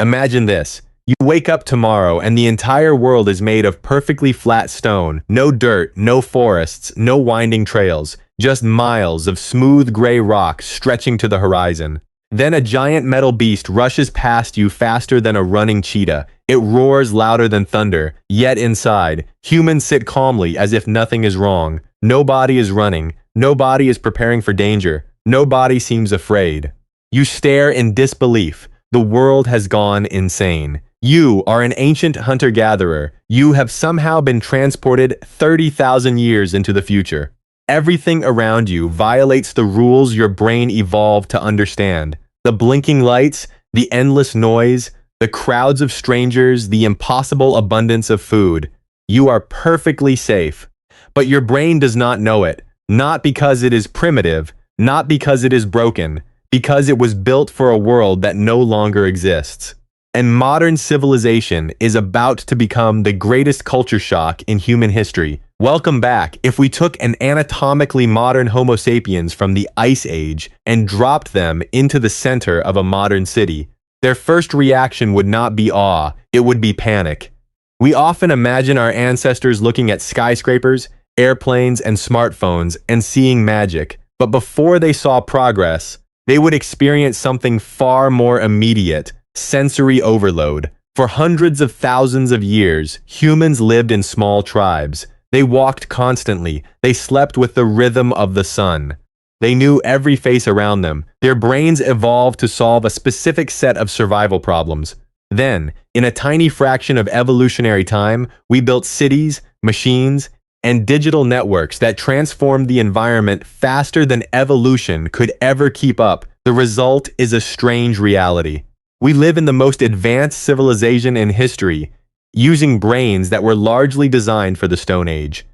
Imagine this. You wake up tomorrow and the entire world is made of perfectly flat stone. No dirt, no forests, no winding trails. Just miles of smooth gray rock stretching to the horizon. Then a giant metal beast rushes past you faster than a running cheetah. It roars louder than thunder, yet inside, humans sit calmly as if nothing is wrong. Nobody is running. Nobody is preparing for danger. Nobody seems afraid. You stare in disbelief. The world has gone insane. You are an ancient hunter-gatherer. You have somehow been transported 30,000 years into the future. Everything around you violates the rules your brain evolved to understand. The blinking lights, the endless noise, the crowds of strangers, the impossible abundance of food. You are perfectly safe. But your brain does not know it. Not because it is primitive, not because it is broken, because it was built for a world that no longer exists. And modern civilization is about to become the greatest culture shock in human history. Welcome back. If we took an anatomically modern Homo sapiens from the Ice Age and dropped them into the center of a modern city, their first reaction would not be awe, it would be panic. We often imagine our ancestors looking at skyscrapers, airplanes, and smartphones and seeing magic. But before they saw progress, they would experience something far more immediate: sensory overload. For hundreds of thousands of years, humans lived in small tribes. They walked constantly. They slept with the rhythm of the sun. They knew every face around them. Their brains evolved to solve a specific set of survival problems. Then, in a tiny fraction of evolutionary time, we built cities, machines, and digital networks that transformed the environment faster than evolution could ever keep up. The result is a strange reality. We live in the most advanced civilization in history, using brains that were largely designed for the Stone Age.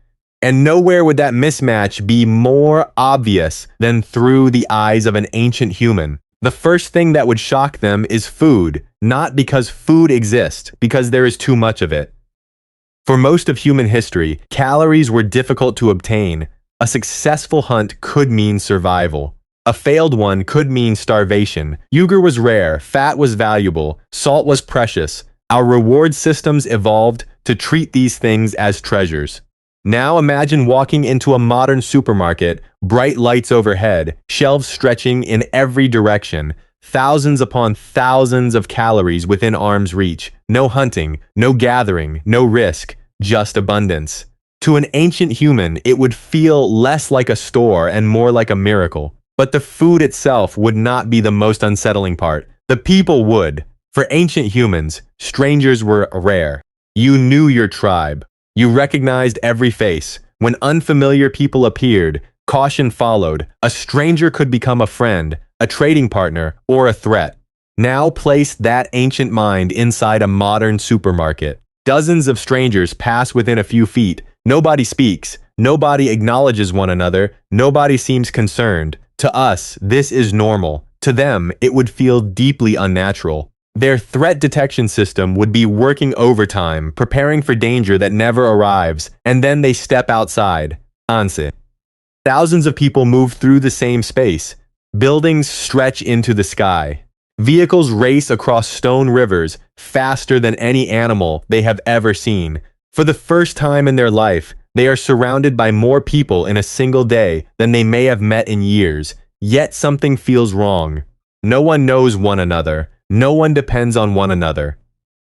And nowhere would that mismatch be more obvious than through the eyes of an ancient human. The first thing that would shock them is food, not because food exists, because there is too much of it. For most of human history, calories were difficult to obtain. A successful hunt could mean survival. A failed one could mean starvation. Sugar was rare, fat was valuable, salt was precious. Our reward systems evolved to treat these things as treasures. Now imagine walking into a modern supermarket, bright lights overhead, shelves stretching in every direction, thousands upon thousands of calories within arm's reach. No hunting, no gathering, no risk, just abundance. To an ancient human, it would feel less like a store and more like a miracle. But the food itself would not be the most unsettling part. The people would. For ancient humans, strangers were rare. You knew your tribe. You recognized every face. When unfamiliar people appeared, caution followed. A stranger could become a friend, a trading partner, or a threat. Now place that ancient mind inside a modern supermarket. Dozens of strangers pass within a few feet. Nobody speaks. Nobody acknowledges one another. Nobody seems concerned. To us, this is normal. To them, it would feel deeply unnatural. Their threat detection system would be working overtime, preparing for danger that never arrives, and then they step outside. Anse. Thousands of people move through the same space. Buildings stretch into the sky. Vehicles race across stone rivers faster than any animal they have ever seen. For the first time in their life, they are surrounded by more people in a single day than they may have met in years. Yet something feels wrong. No one knows one another. No one depends on one another.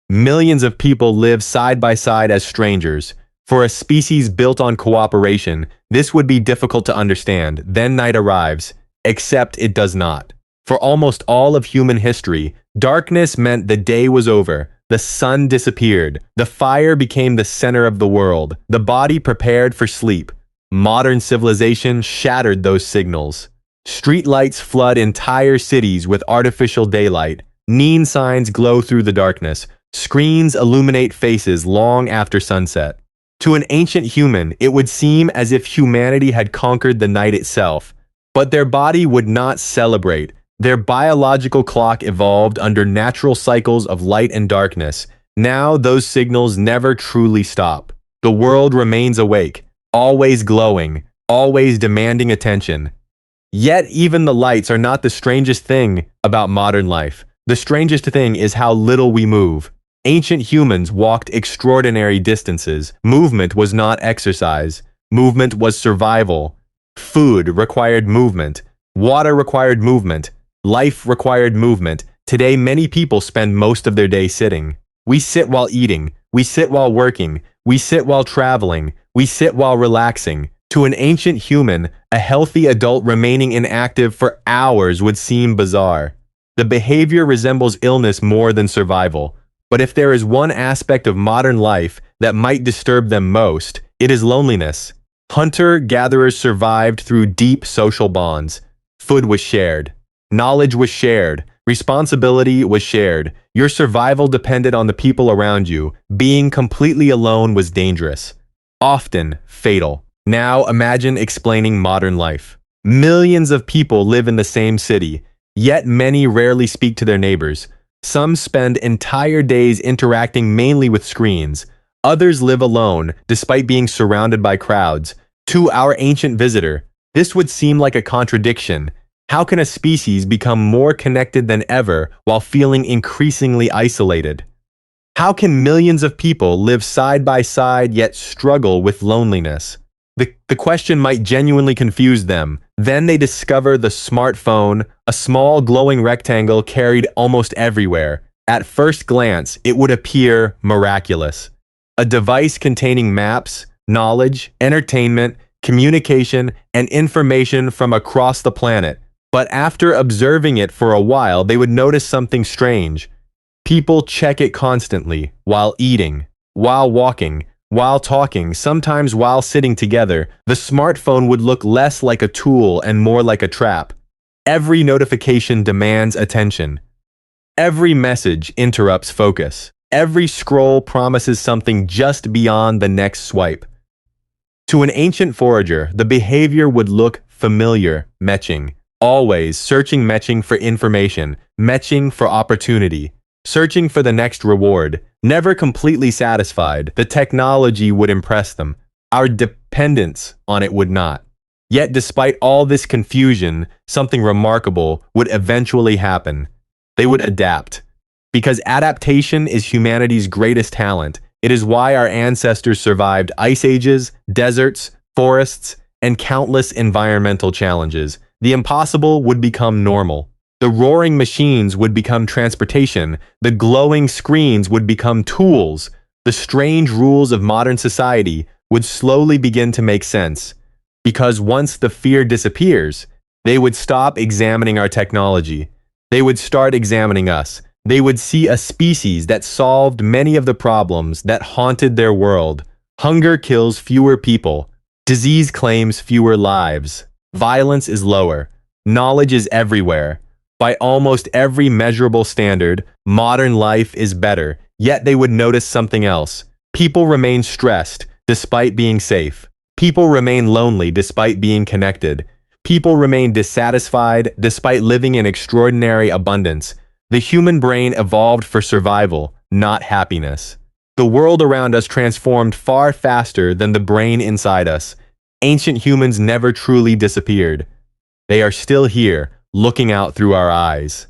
Millions of people live side by side as strangers. For a species built on cooperation, this would be difficult to understand. Then night arrives, except it does not. For almost all of human history, darkness meant the day was over. The sun disappeared. The fire became the center of the world. The body prepared for sleep. Modern civilization shattered those signals. Streetlights flood entire cities with artificial daylight. Neon signs glow through the darkness. Screens illuminate faces long after sunset. To an ancient human, it would seem as if humanity had conquered the night itself. But their body would not celebrate. Their biological clock evolved under natural cycles of light and darkness. Now those signals never truly stop. The world remains awake, always glowing, always demanding attention. Yet even the lights are not the strangest thing about modern life. The strangest thing is how little we move. Ancient humans walked extraordinary distances. Movement was not exercise. Movement was survival. Food required movement. Water required movement. Life required movement. Today, many people spend most of their day sitting. We sit while eating. We sit while working. We sit while traveling. We sit while relaxing. To an ancient human, a healthy adult remaining inactive for hours would seem bizarre. The behavior resembles illness more than survival. But if there is one aspect of modern life that might disturb them most, it is loneliness. Hunter-gatherers survived through deep social bonds. Food was shared. Knowledge was shared. Responsibility was shared. Your survival depended on the people around you. Being completely alone was dangerous, often fatal. Now imagine explaining modern life. Millions of people live in the same city, yet many rarely speak to their neighbors. Some spend entire days interacting mainly with screens. Others live alone, despite being surrounded by crowds. To our ancient visitor, this would seem like a contradiction. How can a species become more connected than ever while feeling increasingly isolated? How can millions of people live side by side yet struggle with loneliness? The question might genuinely confuse them. Then they discover the smartphone, a small glowing rectangle carried almost everywhere. At first glance, it would appear miraculous. A device containing maps, knowledge, entertainment, communication, and information from across the planet. But after observing it for a while, they would notice something strange. People check it constantly, while eating, while walking, while talking, sometimes while sitting together. The smartphone would look less like a tool and more like a trap. Every notification demands attention. Every message interrupts focus. Every scroll promises something just beyond the next swipe. To an ancient forager, the behavior would look familiar, matching. Always searching, matching for information, matching for opportunity, searching for the next reward, never completely satisfied. The technology would impress them. Our dependence on it would not. Yet despite all this confusion, something remarkable would eventually happen. They would adapt. Because adaptation is humanity's greatest talent. It is why our ancestors survived ice ages, deserts, forests, and countless environmental challenges. The impossible would become normal. The roaring machines would become transportation. The glowing screens would become tools. The strange rules of modern society would slowly begin to make sense. Because once the fear disappears, they would stop examining our technology. They would start examining us. They would see a species that solved many of the problems that haunted their world. Hunger kills fewer people. Disease claims fewer lives. Violence is lower. Knowledge is everywhere. By almost every measurable standard, modern life is better. Yet they would notice something else. People remain stressed, despite being safe. People remain lonely, despite being connected. People remain dissatisfied, despite living in extraordinary abundance. The human brain evolved for survival, not happiness. The world around us transformed far faster than the brain inside us. Ancient humans never truly disappeared. They are still here, looking out through our eyes.